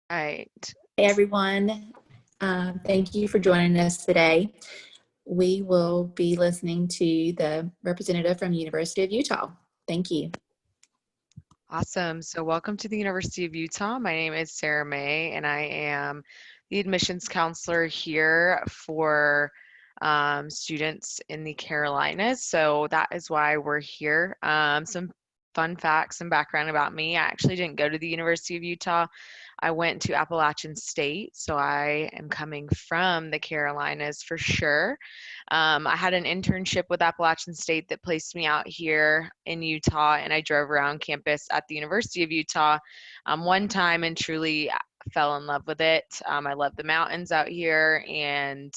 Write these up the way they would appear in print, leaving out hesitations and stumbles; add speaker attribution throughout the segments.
Speaker 1: Right.
Speaker 2: Hey everyone, thank you for joining us today. We will be listening to the representative from University of Utah. Thank you.
Speaker 1: Awesome. So welcome to the University of Utah. My name is Sarah May, and I am the admissions counselor here for students in the Carolinas. So that is why we're here. Some fun facts and background about me. I actually didn't go to the University of Utah. I went to Appalachian State, so I am coming from the Carolinas for sure. I had an internship with Appalachian State that placed me out here in Utah, and I drove around campus at the University of Utah one time and truly fell in love with it. I love the mountains out here and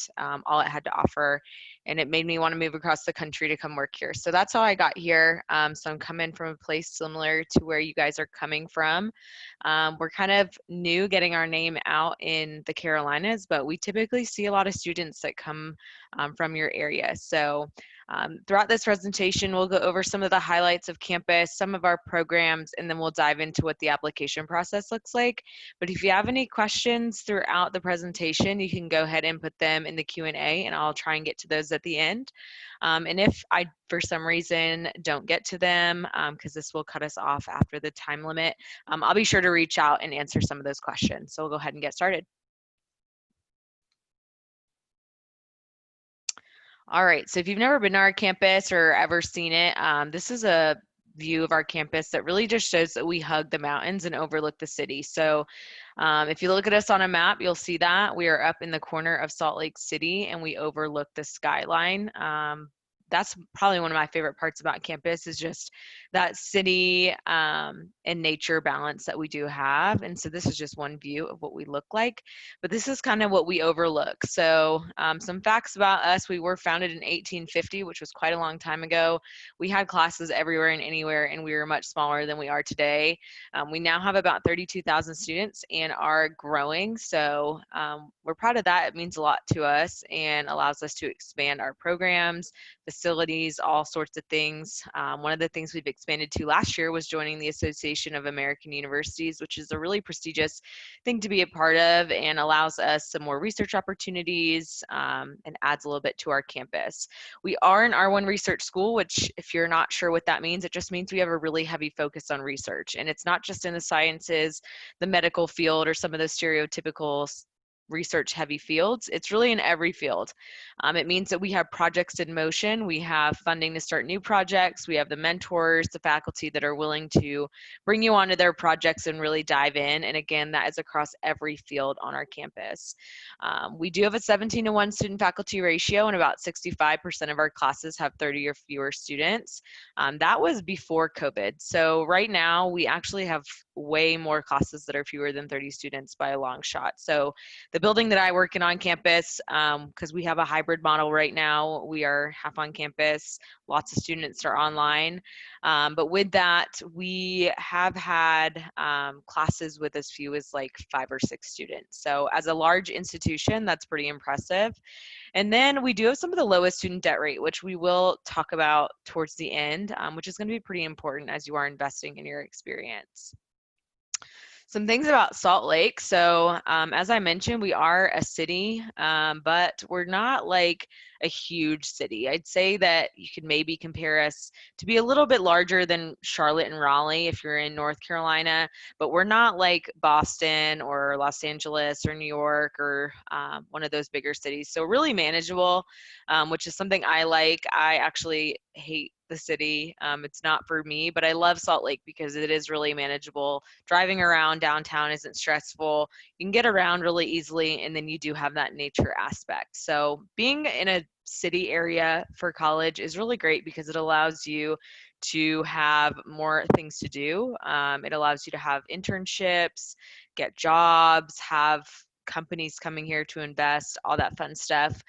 Speaker 1: all it had to offer, and it made me want to move across the country to come work here. So that's how I got here. So I'm coming from a place similar to where you guys are coming from. We're kind of new getting our name out in the Carolinas, but we typically see a lot of students that come from your area. So throughout this presentation, we'll go over some of the highlights of campus, some of our programs, and then we'll dive into what the application process looks like. But if you have any questions throughout the presentation, you can go ahead and put them in the Q&A, and I'll try and get to those at the end. And if I, for some reason, don't get to them, because this will cut us off after the time limit, I'll be sure to reach out and answer some of those questions. So we'll go ahead and get started. All right, so if you've never been to our campus or ever seen it, this is a view of our campus that really just shows that we hug the mountains and overlook the city. So if you look at us on a map, you'll see that we are up in the corner of Salt Lake City and we overlook the skyline. That's probably one of my favorite parts about campus is just that city and nature balance that we do have. And so this is just one view of what we look like, but this is kind of what we overlook. So some facts about us: we were founded in 1850, which was quite a long time ago. We had classes everywhere and anywhere, and we were much smaller than we are today. We now have about 32,000 students and are growing. So we're proud of that. It means a lot to us and allows us to expand our programs, facilities, all sorts of things. One of the things we've expanded to last year was joining the Association of American Universities, which is a really prestigious thing to be a part of and allows us some more research opportunities and adds a little bit to our campus. We are an R1 research school, which if you're not sure what that means, it just means we have a really heavy focus on research. And it's not just in the sciences, the medical field, or some of those stereotypical research heavy fields. It's really in every field. It means that we have projects in motion. We have funding to start new projects. We have the mentors, the faculty that are willing to bring you onto their projects and really dive in. And again, that is across every field on our campus. We do have a 17-to-1 student faculty ratio, and about 65% of our classes have 30 or fewer students. That was before COVID. So right now we actually have way more classes that are fewer than 30 students by a long shot. So the building that I work in on campus, because we have a hybrid model right now, we are half on campus, lots of students are online. But with that, we have had classes with as few as like 5 or 6 students. So as a large institution, that's pretty impressive. And then we do have some of the lowest student debt rate, which we will talk about towards the end, which is going to be pretty important as you are investing in your experience. Some things about Salt Lake. So as I mentioned, we are a city, but we're not like a huge city. I'd say that you could maybe compare us to be a little bit larger than Charlotte and Raleigh if you're in North Carolina, but we're not like Boston or Los Angeles or New York or one of those bigger cities. So really manageable, which is something I like. I actually hate the city. It's not for me, but I love Salt Lake because it is really manageable. Driving around downtown isn't stressful. You can get around really easily, and then you do have that nature aspect. So being in a city area for college is really great because it allows you to have more things to do. It allows you to have internships, get jobs, have companies coming here to invest, all that fun stuff.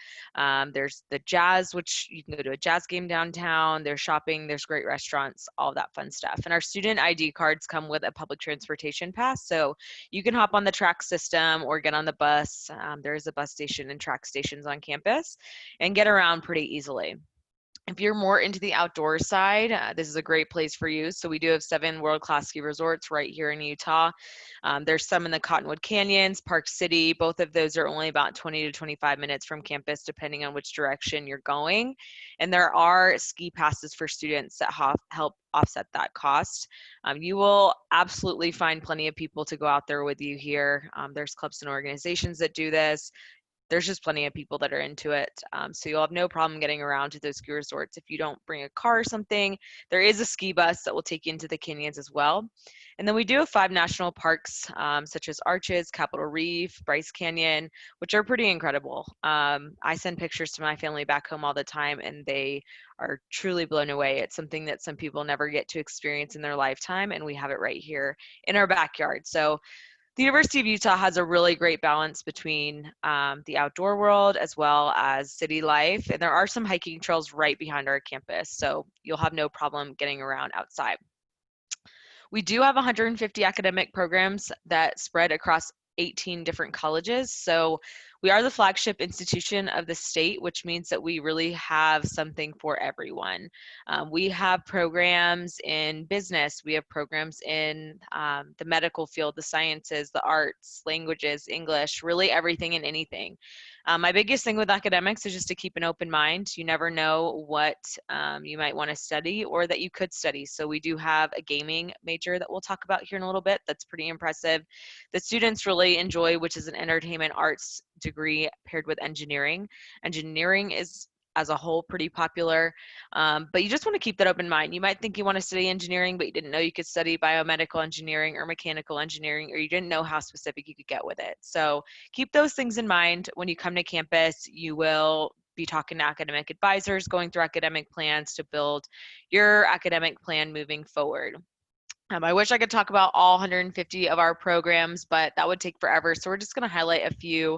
Speaker 1: There's the jazz, which you can go to a jazz game downtown. There's shopping, there's great restaurants, all that fun stuff. And our student ID cards come with a public transportation pass. So you can hop on the track system or get on the bus. There is a bus station and track stations on campus and get around pretty easily. If you're more into the outdoor side, this is a great place for you. So we do have 7 world-class ski resorts right here in Utah. There's some in the Cottonwood Canyons, Park City. Both of those are only about 20 to 25 minutes from campus, depending on which direction you're going. And there are ski passes for students that help offset that cost. You will absolutely find plenty of people to go out there with you here. There's clubs and organizations that do this. There's just plenty of people that are into it. So you'll have no problem getting around to those ski resorts. If you don't bring a car or something, there is a ski bus that will take you into the canyons as well. And then we do have 5 national parks, such as Arches, Capitol Reef, Bryce Canyon, which are pretty incredible. I send pictures to my family back home all the time, and they are truly blown away. It's something that some people never get to experience in their lifetime, and we have it right here in our backyard. So the University of Utah has a really great balance between the outdoor world as well as city life. And there are some hiking trails right behind our campus, so you'll have no problem getting around outside. We do have 150 academic programs that spread across 18 different colleges. So we are the flagship institution of the state, which means that we really have something for everyone. We have programs in business, we have programs in the medical field, the sciences, the arts, languages, English, really everything and anything. My biggest thing with academics is just to keep an open mind. You never know what you might want to study or that you could study. So we do have a gaming major that we'll talk about here in a little bit. That's pretty impressive. The students really enjoy, which is an entertainment arts degree paired with engineering. Engineering is as a whole pretty popular, but you just want to keep that open mind. You might think you want to study engineering, but you didn't know you could study biomedical engineering or mechanical engineering, or you didn't know how specific you could get with it. So keep those things in mind when you come to campus. You will be talking to academic advisors, going through academic plans to build your academic plan moving forward. I wish I could talk about all 150 of our programs, but that would take forever. So we're just going to highlight a few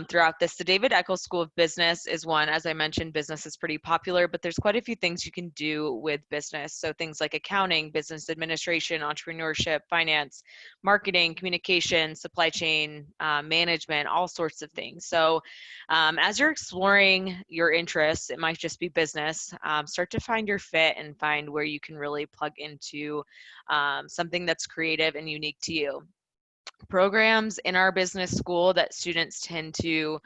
Speaker 1: throughout this. The David Eccles School of Business is one. As I mentioned, business is pretty popular, but there's quite a few things you can do with business. So things like accounting, business administration, entrepreneurship, finance, marketing, communication, supply chain, management, all sorts of things. So as you're exploring your interests, it might just be business, start to find your fit and find where you can really plug into something that's creative and unique to you. Programs in our business school that students tend to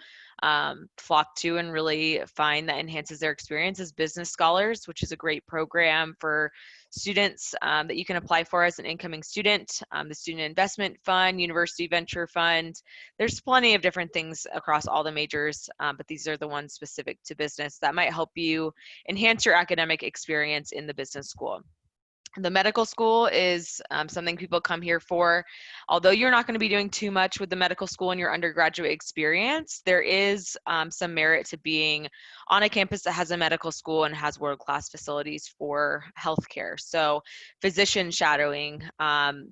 Speaker 1: flock to and really find that enhances their experience is Business Scholars, which is a great program for students that you can apply for as an incoming student. The Student Investment Fund, University Venture Fund. There's plenty of different things across all the majors, but these are the ones specific to business that might help you enhance your academic experience in the business school. The medical school is something people come here for. Although you're not going to be doing too much with the medical school in your undergraduate experience, there is some merit to being on a campus that has a medical school and has world-class facilities for healthcare. So physician shadowing,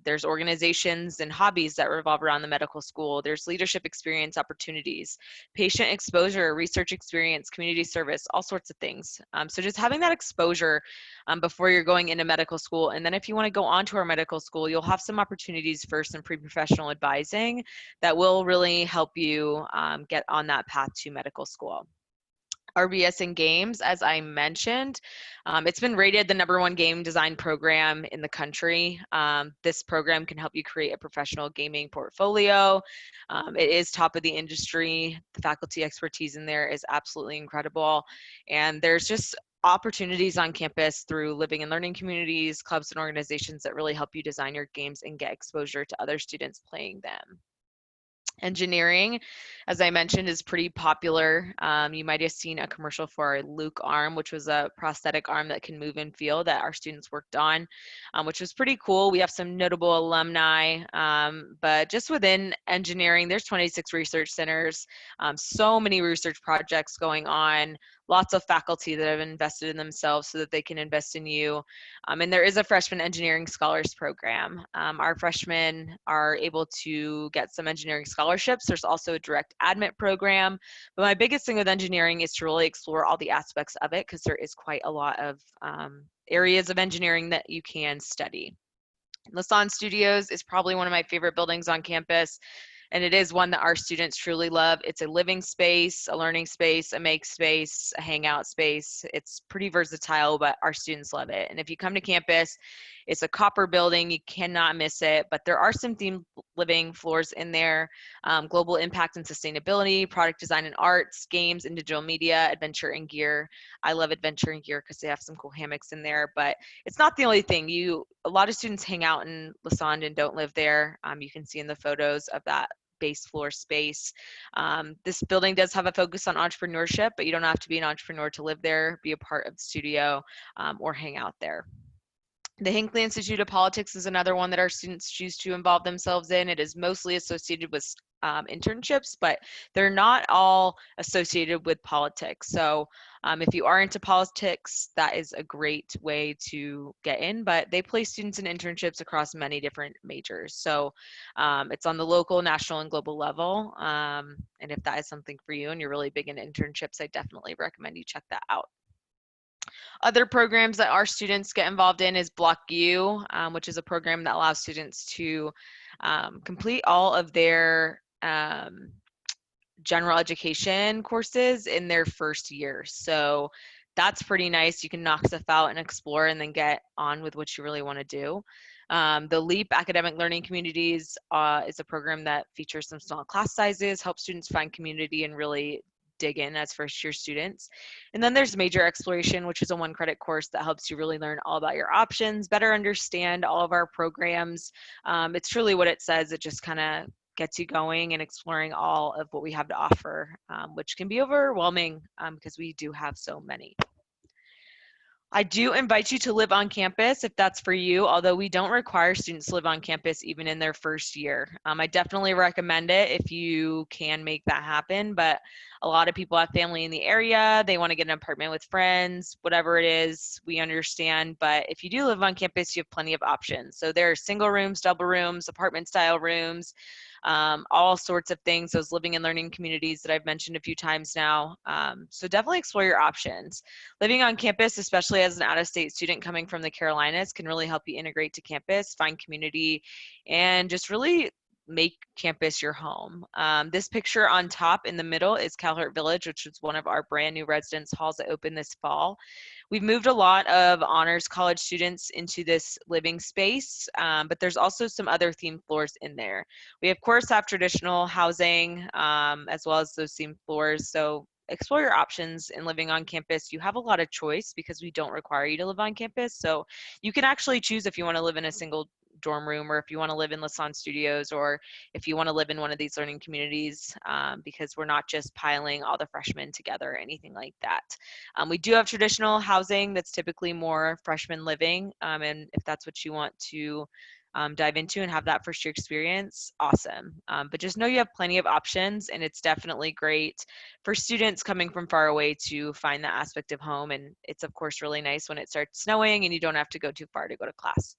Speaker 1: there's organizations and hobbies that revolve around the medical school. There's leadership experience opportunities, patient exposure, research experience, community service, all sorts of things. So just having that exposure before you're going into medical school. And then if you want to go on to our medical school, you'll have some opportunities for some pre-professional advising that will really help you get on that path to medical school. RBS in games, as I mentioned, it's been rated the #1 game design program in the country. This program can help you create a professional gaming portfolio. It is top of the industry. The faculty expertise in there is absolutely incredible. And there's just opportunities on campus through living and learning communities, clubs, and organizations that really help you design your games and get exposure to other students playing them. Engineering, as I mentioned, is pretty popular. You might have seen a commercial for our Luke arm, which was a prosthetic arm that can move and feel that our students worked on, which was pretty cool. We have some notable alumni, but just within engineering, there's 26 research centers, so many research projects going on, lots of faculty that have invested in themselves so that they can invest in you. And there is a freshman engineering scholars program. Our freshmen are able to get some engineering scholarships. There's also a direct admit program. But my biggest thing with engineering is to really explore all the aspects of it because there is quite a lot of areas of engineering that you can study. Lassonde Studios is probably one of my favorite buildings on campus. and it is one that our students truly love. It's a living space, a learning space, a make space, a hangout space. It's pretty versatile, but our students love it. And if you come to campus, it's a copper building. You cannot miss it, but there are some themed living floors in there. Global impact and sustainability, product design and arts, games and digital media, adventure and gear. I love adventure and gear because they have some cool hammocks in there, but it's not the only thing. A lot of students hang out in Lassonde and don't live there. You can see in the photos of that base floor space. This building does have a focus on entrepreneurship, but you don't have to be an entrepreneur to live there, be a part of the studio, or hang out there. The Hinckley Institute of Politics is another one that our students choose to involve themselves in. It is mostly associated with internships, but they're not all associated with politics. So if you are into politics, that is a great way to get in, but they place students in internships across many different majors. So it's on the local, national, and global level. And if that is something for you and you're really big into internships, I definitely recommend you check that out. Other programs that our students get involved in is Block U, which is a program that allows students to complete all of their general education courses in their first year. So that's pretty nice. You can knock stuff out and explore and then get on with what you really want to do. The LEAP Academic Learning Communities is a program that features some small class sizes, helps students find community and really dig in as first year students. And then there's Major Exploration, which is a 1-credit course that helps you really learn all about your options, better understand all of our programs. It's truly what it says. It just kind of gets you going and exploring all of what we have to offer, which can be overwhelming because we do have so many. I do invite you to live on campus if that's for you, although we don't require students to live on campus even in their first year. I definitely recommend it if you can make that happen, but a lot of people have family in the area, they want to get an apartment with friends, whatever it is, we understand, but if you do live on campus, you have plenty of options. So there are single rooms, double rooms, apartment style rooms, all sorts of things, those living and learning communities that I've mentioned a few times now. So definitely explore your options. Living on campus, especially as an out-of-state student coming from the Carolinas, can really help you integrate to campus, find community, and just really make campus your home. This picture on top in the middle is Calhart Village, which is one of our brand new residence halls that opened this fall. We've moved a lot of honors college students into this living space, but there's also some other themed floors in there. We of course have traditional housing as well as those themed floors. So explore your options in living on campus. You have a lot of choice because we don't require you to live on campus. So you can actually choose if you want to live in a single dorm room or if you want to live in Lassonde Studios or if you want to live in one of these learning communities because we're not just piling all the freshmen together or anything like that. We do have traditional housing that's typically more freshman living, and if that's what you want to dive into and have that first year experience, awesome. But just know you have plenty of options, and it's definitely great for students coming from far away to find that aspect of home. And it's of course really nice when it starts snowing and you don't have to go too far to go to class.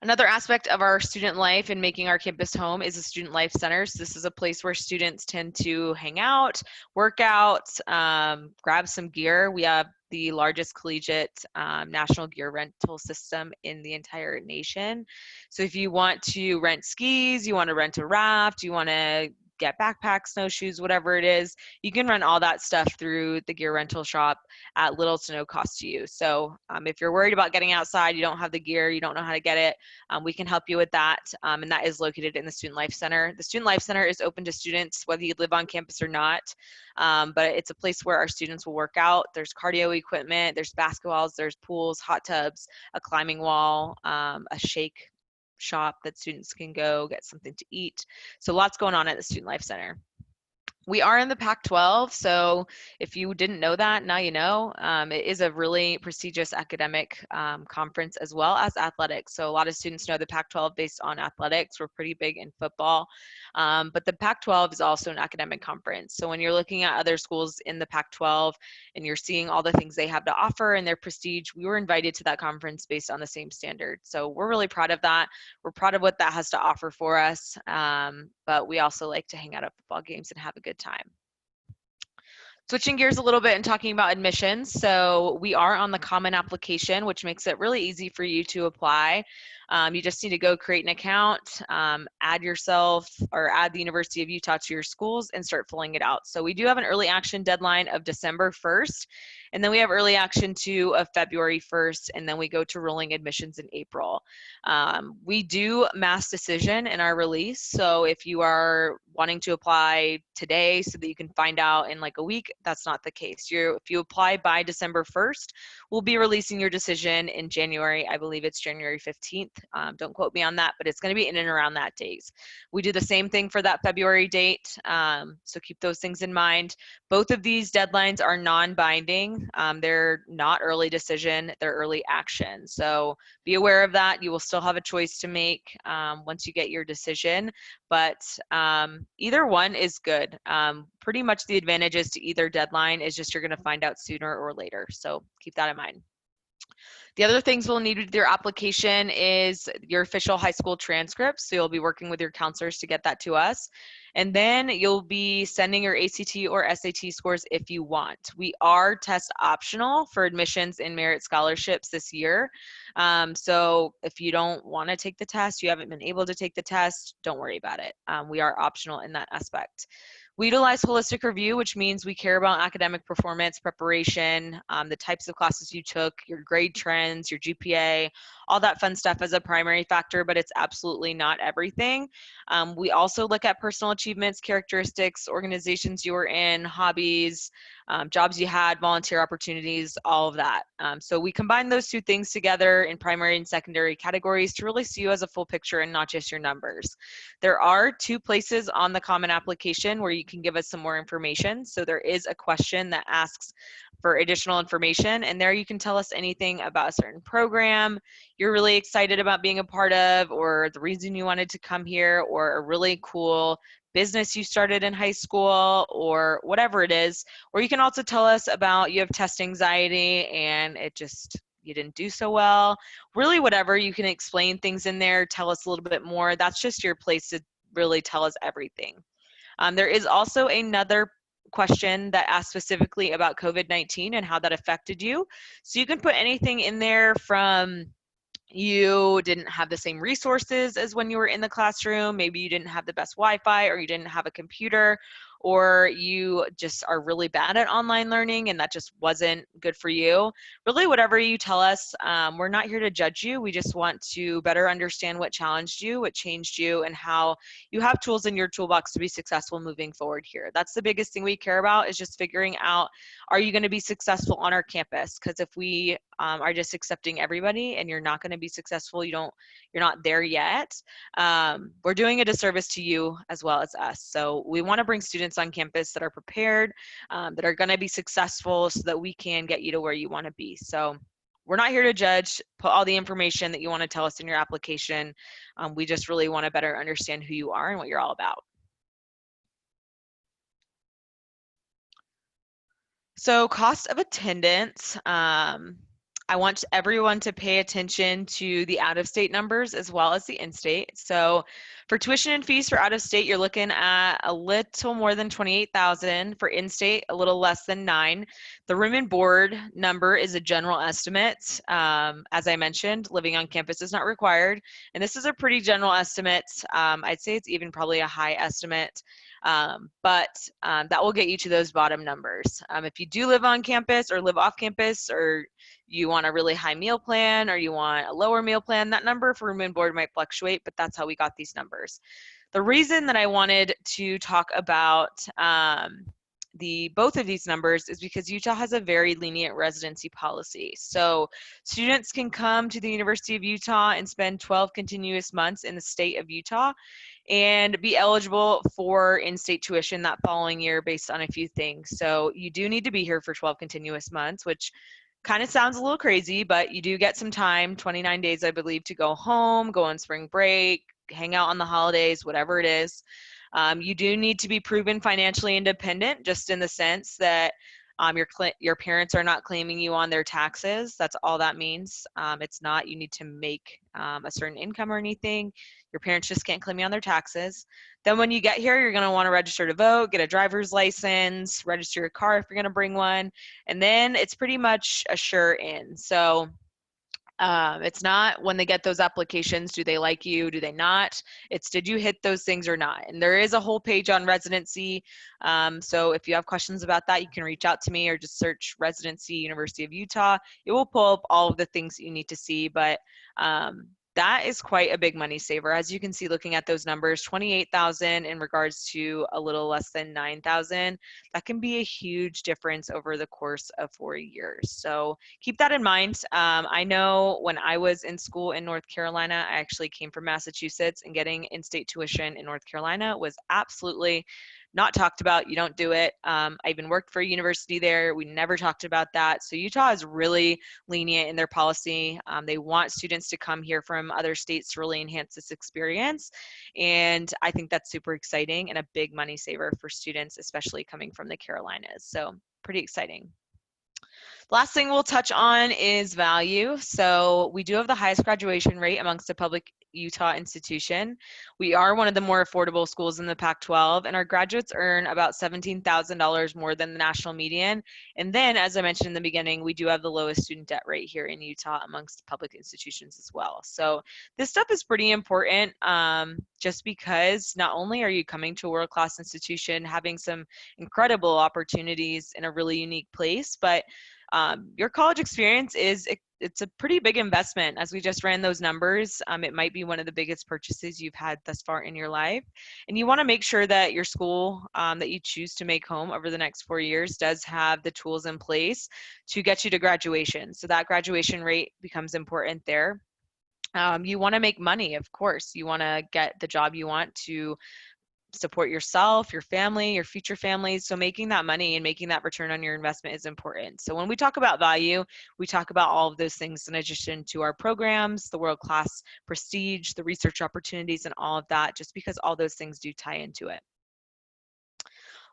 Speaker 1: Another aspect of our student life and making our campus home is the Student Life Centers. This is a place where students tend to hang out, work out, grab some gear. We have the largest collegiate national gear rental system in the entire nation. So if you want to rent skis, you want to rent a raft, you want to get backpacks, snowshoes, whatever it is, you can rent all that stuff through the gear rental shop at little to no cost to you. So if you're worried about getting outside, you don't have the gear, you don't know how to get it, we can help you with that. And that is located in the Student Life Center. The Student Life Center is open to students whether you live on campus or not, but it's a place where our students will work out. There's cardio equipment, there's basketballs, there's pools, hot tubs, a climbing wall, a shake shop that students can go get something to eat. So lots going on at the Student Life Center. We are in the Pac-12, so if you didn't know that, now you know. It is a really prestigious academic conference as well as athletics. So a lot of students know the Pac-12 based on athletics. We're pretty big in football, but the Pac-12 is also an academic conference. So when you're looking at other schools in the Pac-12 and you're seeing all the things they have to offer and their prestige, we were invited to that conference based on the same standard. So we're really proud of that. We're proud of what that has to offer for us, but we also like to hang out at football games and have a good time. Switching gears a little bit and talking about admissions. So we are on the Common application, which makes it really easy for you to apply. You just need to go create an account, add yourself or add the University of Utah to your schools and start filling it out. So we do have an early action deadline of December 1st, and then we have early action 2 of February 1st, and then we go to rolling admissions in April. We do mass decision in our release. So if you are wanting to apply today so that you can find out in like a week, that's not the case. If you apply by December 1st, we'll be releasing your decision in January. I believe it's January 15th. Don't quote me on that, but it's going to be in and around that date. We do the same thing for that February date. So keep those things in mind. Both of these deadlines are non-binding. They're not early decision, they're early action. So be aware of that. You will still have a choice to make once you get your decision, but either one is good. Pretty much the advantages to either deadline is just you're going to find out sooner or later. So keep that in mind. The other things we'll need with your application is your official high school transcripts. So you'll be working with your counselors to get that to us. And then you'll be sending your ACT or SAT scores if you want. We are test optional for admissions and merit scholarships this year. So if you don't want to take the test, you haven't been able to take the test, don't worry about it. We are optional in that aspect. We utilize holistic review, which means we care about academic performance, preparation, the types of classes you took, your grade trends, your GPA, all that fun stuff as a primary factor, but it's absolutely not everything. We also look at personal achievements, characteristics, organizations you were in, hobbies, jobs you had, volunteer opportunities, all of that. So we combine those two things together in primary and secondary categories to really see you as a full picture and not just your numbers. There are 2 places on the Common Application where you can give us some more information. So there is a question that asks for additional information, and there you can tell us anything about a certain program you're really excited about being a part of, or the reason you wanted to come here, or a really cool business you started in high school, or whatever it is. Or you can also tell us about you have test anxiety and you didn't do so well. Really, whatever, you can explain things in there, tell us a little bit more. That's just your place to really tell us everything. There is also another question that asks specifically about COVID-19 and how that affected you. So you can put anything in there from you didn't have the same resources as when you were in the classroom. Maybe you didn't have the best Wi-Fi, or you didn't have a computer, or you just are really bad at online learning and that just wasn't good for you. Really, whatever you tell us, we're not here to judge you. We just want to better understand what challenged you, what changed you, and how you have tools in your toolbox to be successful moving forward here. That's the biggest thing we care about, is just figuring out, are you going to be successful on our campus? Because if we are just accepting everybody and you're not going to be successful, you're not there yet, we're doing a disservice to you as well as us. So we want to bring students on campus that are prepared, that are going to be successful, so that we can get you to where you want to be. So we're not here to judge. Put all the information that you want to tell us in your application. We just really want to better understand who you are and what you're all about. So cost of attendance, I want everyone to pay attention to the out-of-state numbers as well as the in-state. So for tuition and fees for out-of-state, you're looking at a little more than $28,000. For in-state, a little less than $9,000. The room and board number is a general estimate. As I mentioned, living on campus is not required, and this is a pretty general estimate. I'd say it's even probably a high estimate. But that will get you to those bottom numbers. If you do live on campus or live off campus, or you want a really high meal plan or you want a lower meal plan, that number for room and board might fluctuate, but that's how we got these numbers. The reason that I wanted to talk about both of these numbers is because Utah has a very lenient residency policy. So students can come to the University of Utah and spend 12 continuous months in the state of Utah and be eligible for in-state tuition that following year based on a few things. So you do need to be here for 12 continuous months, which kind of sounds a little crazy, but you do get some time, 29 days, I believe, to go home, go on spring break, hang out on the holidays, whatever it is. You do need to be proven financially independent, just in the sense that your parents are not claiming you on their taxes. That's all that means. It's not you need to make a certain income or anything. Your parents just can't claim you on their taxes. Then when you get here, you're going to want to register to vote, get a driver's license, register your car if you're going to bring one, and then it's pretty much a sure in. So It's not when they get those applications, do they like you, do they not? It's did you hit those things or not? And there is a whole page on residency. So if you have questions about that, you can reach out to me or just search residency University of Utah. It will pull up all of the things that you need to see, but that is quite a big money saver. As you can see, looking at those numbers, 28,000 in regards to a little less than 9,000, that can be a huge difference over the course of 4 years. So keep that in mind. I know when I was in school in North Carolina, I actually came from Massachusetts, and getting in-state tuition in North Carolina was absolutely not talked about. You don't do it. I even worked for a university there. We never talked about that. So Utah is really lenient in their policy. They want students to come here from other states to really enhance this experience. And I think that's super exciting and a big money saver for students, especially coming from the Carolinas. So pretty exciting. Last thing we'll touch on is value. So we do have the highest graduation rate amongst a public Utah institution. We are one of the more affordable schools in the Pac-12, and our graduates earn about $17,000 more than the national median. And then, as I mentioned in the beginning, we do have the lowest student debt rate here in Utah amongst public institutions as well. So this stuff is pretty important, just because not only are you coming to a world-class institution, having some incredible opportunities in a really unique place, but your college experience it's a pretty big investment. As we just ran those numbers, it might be one of the biggest purchases you've had thus far in your life. And you want to make sure that your school that you choose to make home over the next 4 years does have the tools in place to get you to graduation. So that graduation rate becomes important there. You want to make money, of course. You want to get the job you want to support yourself, your family, your future families. So making that money and making that return on your investment is important. So when we talk about value, we talk about all of those things in addition to our programs, the world-class prestige, the research opportunities, and all of that, just because all those things do tie into it.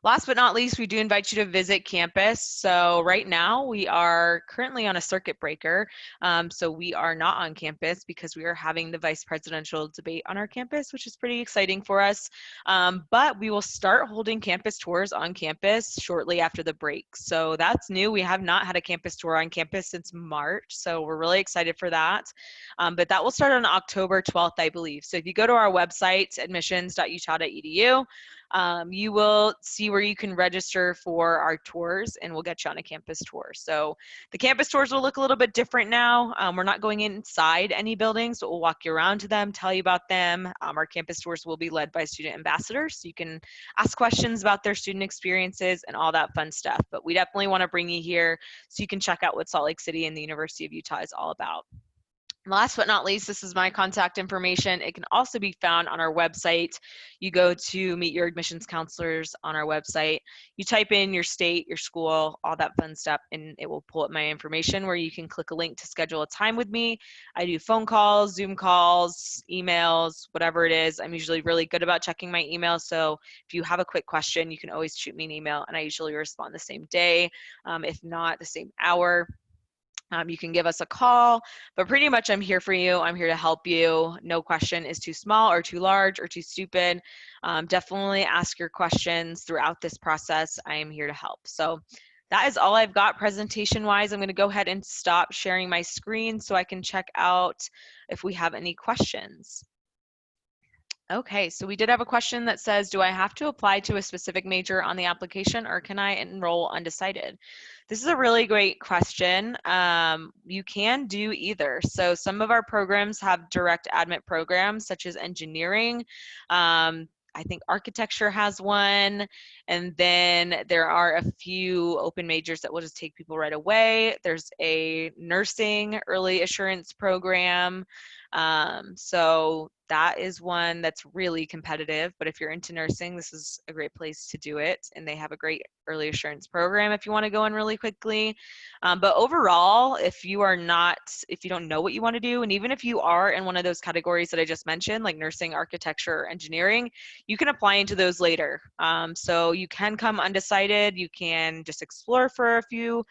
Speaker 1: Last but not least, we do invite you to visit campus. So right now we are currently on a circuit breaker. So we are not on campus because we are having the vice presidential debate on our campus, which is pretty exciting for us. But we will start holding campus tours on campus shortly after the break. So that's new. We have not had a campus tour on campus since March. So we're really excited for that. But that will start on October 12th, I believe. So if you go to our website, admissions.utah.edu, you will see where you can register for our tours, and we'll get you on a campus tour. So the campus tours will look a little bit different now. We're not going inside any buildings, but we'll walk you around to them, tell you about them. Our campus tours will be led by student ambassadors, so you can ask questions about their student experiences and all that fun stuff. But we definitely want to bring you here so you can check out what Salt Lake City and the University of Utah is all about. Last but not least, this is my contact information. It can also be found on our website. You go to meet your admissions counselors on our website. You type in your state, your school, all that fun stuff, and it will pull up my information where you can click a link to schedule a time with me. I do phone calls, Zoom calls, emails, whatever it is. I'm usually really good about checking my email. So if you have a quick question, you can always shoot me an email, and I usually respond the same day, if not the same hour. You can give us a call, but pretty much I'm here for you. I'm here to help you. No question is too small or too large or too stupid. Definitely ask your questions throughout this process. I am here to help. So that is all I've got presentation wise. I'm going to go ahead and stop sharing my screen so I can check out if we have any questions. Okay, so we did have a question that says, do I have to apply to a specific major on the application, or can I enroll undecided? This is a really great question. You can do either. So some of our programs have direct admit programs, such as engineering. I think architecture has one, and then there are a few open majors that will just take people right away. There's a nursing early assurance program. So that is one that's really competitive, but if you're into nursing, this is a great place to do it. And they have a great early assurance program if you want to go in really quickly. But overall, if you don't know what you want to do, and even if you are in one of those categories that I just mentioned, like nursing, architecture, or engineering, you can apply into those later. So you can come undecided, you can just explore for a few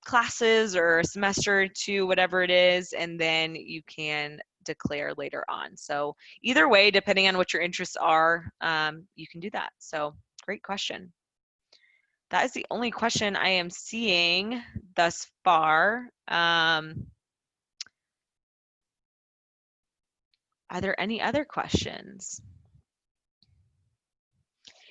Speaker 1: classes or a semester or two, whatever it is, and then you can declare later on. So either way, depending on what your interests are, you can do that. So great question. That is the only question I am seeing thus far. Are there any other questions?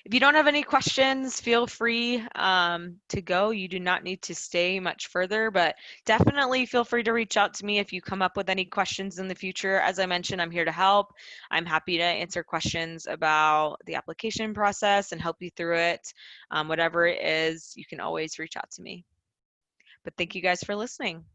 Speaker 1: If you don't have any questions, feel free to go. You do not need to stay much further, but definitely feel free to reach out to me if you come up with any questions in the future. As I mentioned, I'm here to help. I'm happy to answer questions about the application process and help you through it. Whatever it is, you can always reach out to me. But thank you guys for listening.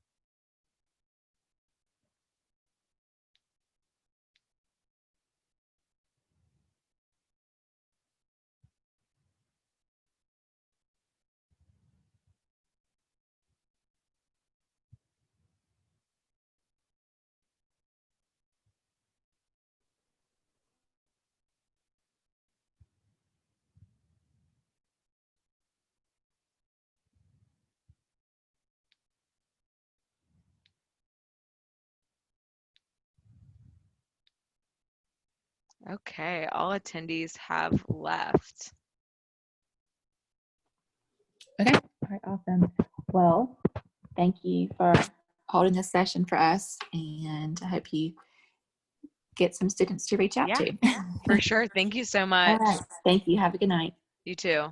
Speaker 1: Okay, all attendees have left.
Speaker 2: Okay. All right. Awesome. Well, thank you for holding this session for us, and I hope you get some students to reach out
Speaker 1: Yeah,
Speaker 2: to.
Speaker 1: for sure. Thank you so
Speaker 2: All
Speaker 1: much.
Speaker 2: right. Thank you. Have a good night.
Speaker 1: You too.